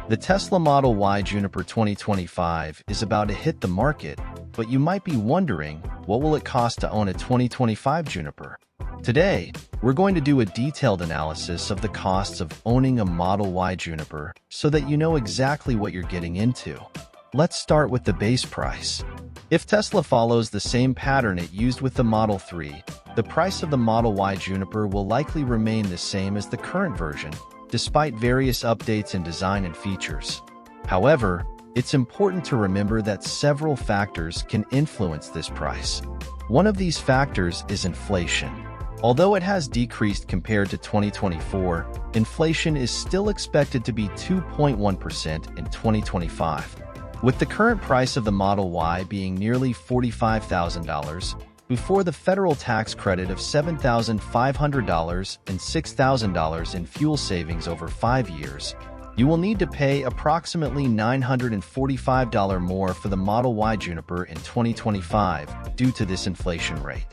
The Tesla Model Y Juniper 2025 is about to hit the market, but you might be wondering, what will it cost to own a 2025 Juniper? Today, we're going to do a detailed analysis of the costs of owning a Model Y Juniper so that you know exactly what you're getting into. Let's start with the base price. If Tesla follows the same pattern it used with the Model 3, the price of the Model Y Juniper will likely remain the same as the current version, despite various updates in design and features. However, it's important to remember that several factors can influence this price. One of these factors is inflation. Although it has decreased compared to 2024, inflation is still expected to be 2.1% in 2025. With the current price of the Model Y being nearly $45,000, before the federal tax credit of $7,500 and $6,000 in fuel savings over 5 years, you will need to pay approximately $945 more for the Model Y Juniper in 2025 due to this inflation rate.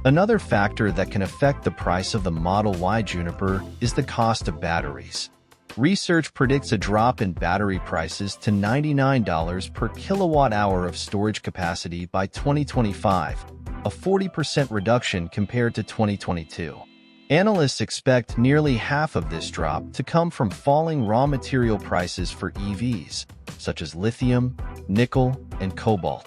Another factor that can affect the price of the Model Y Juniper is the cost of batteries. Research predicts a drop in battery prices to $99 per kilowatt-hour of storage capacity by 2025, a 40% reduction compared to 2022. Analysts expect nearly half of this drop to come from falling raw material prices for EVs, such as lithium, nickel, and cobalt.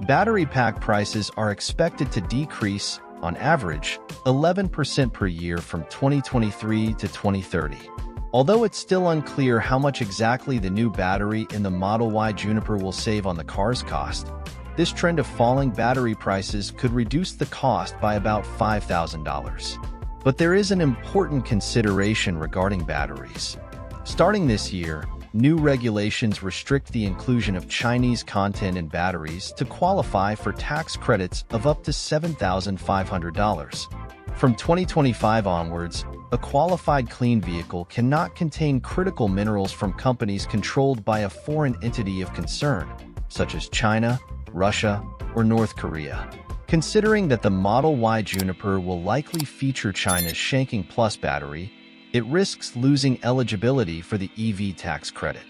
Battery pack prices are expected to decrease, on average, 11% per year from 2023 to 2030. Although it's still unclear how much exactly the new battery in the Model Y Juniper will save on the car's cost, this trend of falling battery prices could reduce the cost by about $5,000. But there is an important consideration regarding batteries. Starting this year, new regulations restrict the inclusion of Chinese content in batteries to qualify for tax credits of up to $7,500. From 2025 onwards, a qualified clean vehicle cannot contain critical minerals from companies controlled by a foreign entity of concern, such as China, Russia, or North Korea. Considering that the Model Y Juniper will likely feature China's Shanking Plus battery, it risks losing eligibility for the EV tax credit.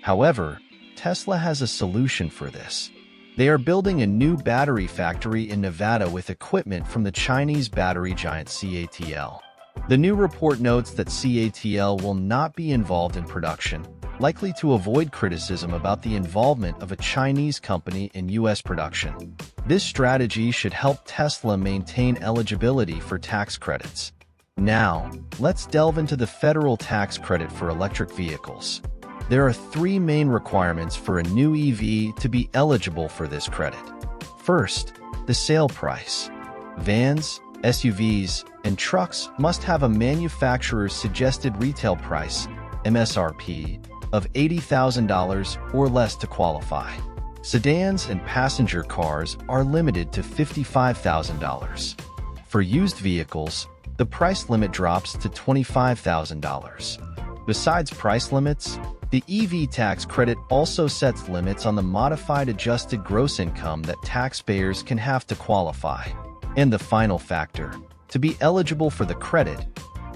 However, Tesla has a solution for this. They are building a new battery factory in Nevada with equipment from the Chinese battery giant CATL. The new report notes that CATL will not be involved in production, likely to avoid criticism about the involvement of a Chinese company in U.S. production. This strategy should help Tesla maintain eligibility for tax credits. Now, let's delve into the federal tax credit for electric vehicles. There are 3 main requirements for a new EV to be eligible for this credit. First, the sale price. Vans, SUVs, and trucks must have a manufacturer's suggested retail price, MSRP, of $80,000 or less to qualify. Sedans and passenger cars are limited to $55,000. For used vehicles, the price limit drops to $25,000. Besides price limits, the EV tax credit also sets limits on the modified adjusted gross income that taxpayers can have to qualify. And the final factor, to be eligible for the credit,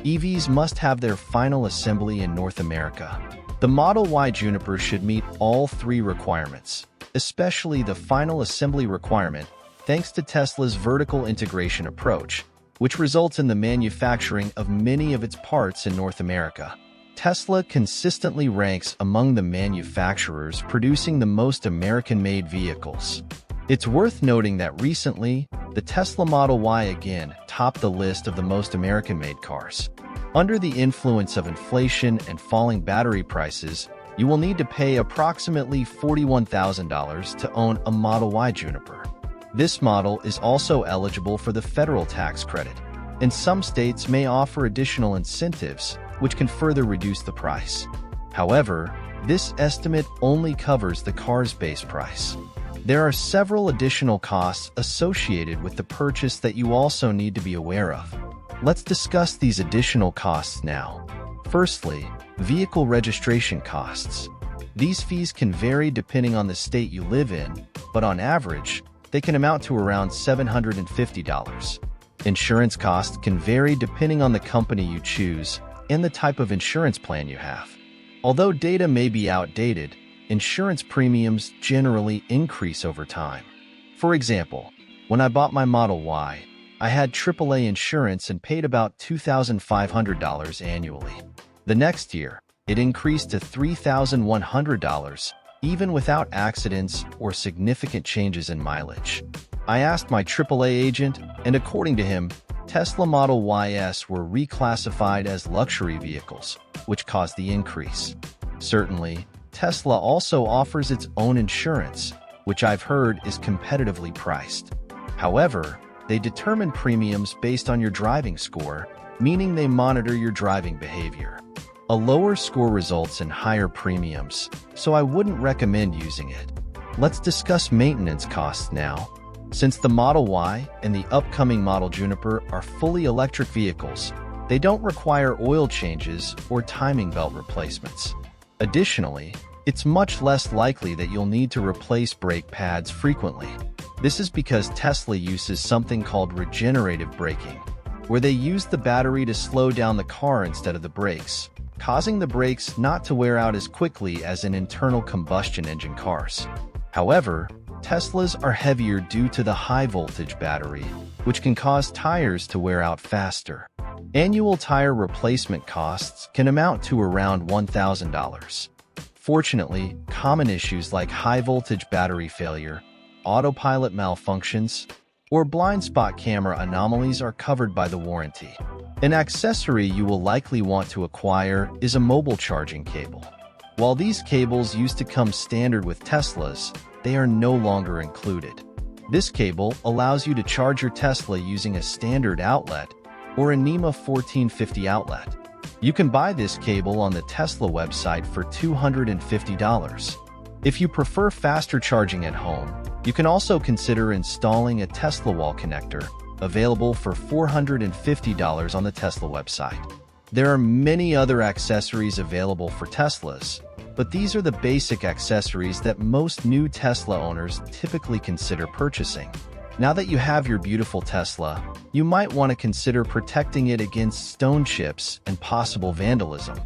EVs must have their final assembly in North America. The Model Y Juniper should meet all 3 requirements, especially the final assembly requirement, thanks to Tesla's vertical integration approach, which results in the manufacturing of many of its parts in North America. Tesla consistently ranks among the manufacturers producing the most American-made vehicles. It's worth noting that recently, the Tesla Model Y again topped the list of the most American-made cars. Under the influence of inflation and falling battery prices, you will need to pay approximately $41,000 to own a Model Y Juniper. This model is also eligible for the federal tax credit, and some states may offer additional incentives, which can further reduce the price. However, this estimate only covers the car's base price. There are several additional costs associated with the purchase that you also need to be aware of. Let's discuss these additional costs now. Firstly, vehicle registration costs. These fees can vary depending on the state you live in, but on average, they can amount to around $750. Insurance costs can vary depending on the company you choose and the type of insurance plan you have. Although data may be outdated, insurance premiums generally increase over time. For example, when I bought my Model Y, I had AAA insurance and paid about $2,500 annually. The next year, it increased to $3,100, even without accidents or significant changes in mileage. I asked my AAA agent, and according to him, Tesla Model Ys were reclassified as luxury vehicles, which caused the increase. Certainly, Tesla also offers its own insurance, which I've heard is competitively priced. However, they determine premiums based on your driving score, meaning they monitor your driving behavior. A lower score results in higher premiums, so I wouldn't recommend using it. Let's discuss maintenance costs now. Since the Model Y and the upcoming Model Juniper are fully electric vehicles, they don't require oil changes or timing belt replacements. Additionally, it's much less likely that you'll need to replace brake pads frequently. This is because Tesla uses something called regenerative braking, where they use the battery to slow down the car instead of the brakes, causing the brakes not to wear out as quickly as in internal combustion engine cars. However, Teslas are heavier due to the high-voltage battery, which can cause tires to wear out faster. Annual tire replacement costs can amount to around $1,000. Fortunately, common issues like high-voltage battery failure, autopilot malfunctions, or blind spot camera anomalies are covered by the warranty. An accessory you will likely want to acquire is a mobile charging cable. While these cables used to come standard with Teslas, they are no longer included. This cable allows you to charge your Tesla using a standard outlet or a NEMA 1450 outlet. You can buy this cable on the Tesla website for $250. If you prefer faster charging at home, you can also consider installing a Tesla wall connector, available for $450 on the Tesla website. There are many other accessories available for Teslas, but these are the basic accessories that most new Tesla owners typically consider purchasing. Now that you have your beautiful Tesla, you might want to consider protecting it against stone chips and possible vandalism.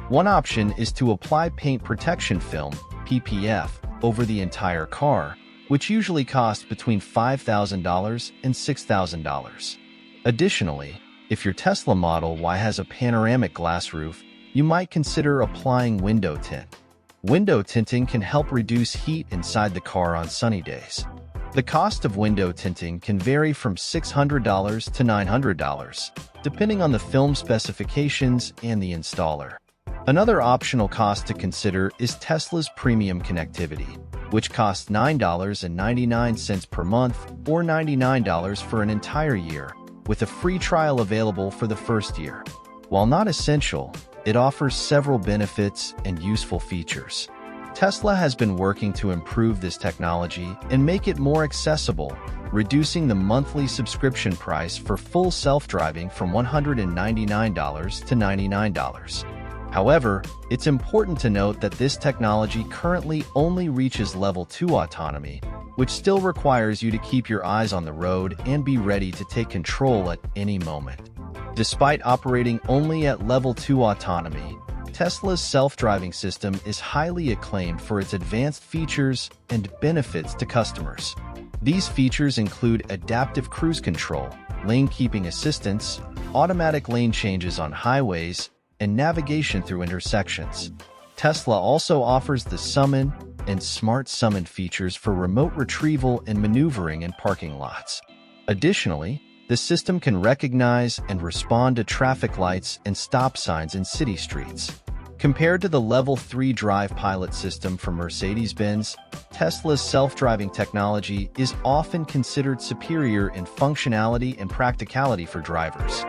One option is to apply paint protection film, PPF, over the entire car, which usually costs between $5,000 and $6,000. Additionally, if your Tesla Model Y has a panoramic glass roof, you might consider applying window tint. Window tinting can help reduce heat inside the car on sunny days. The cost of window tinting can vary from $600 to $900, depending on the film specifications and the installer. Another optional cost to consider is Tesla's premium connectivity, which costs $9.99 per month or $99 for an entire year, with a free trial available for the first year. While not essential, it offers several benefits and useful features. Tesla has been working to improve this technology and make it more accessible, reducing the monthly subscription price for full self-driving from $199 to $99. However, it's important to note that this technology currently only reaches Level 2 autonomy, which still requires you to keep your eyes on the road and be ready to take control at any moment. Despite operating only at Level 2 autonomy, Tesla's self-driving system is highly acclaimed for its advanced features and benefits to customers. These features include adaptive cruise control, lane keeping assistance, automatic lane changes on highways, and navigation through intersections. Tesla also offers the Summon and Smart Summon features for remote retrieval and maneuvering in parking lots. Additionally, the system can recognize and respond to traffic lights and stop signs in city streets. Compared to the Level 3 Drive Pilot system from Mercedes-Benz, Tesla's self-driving technology is often considered superior in functionality and practicality for drivers.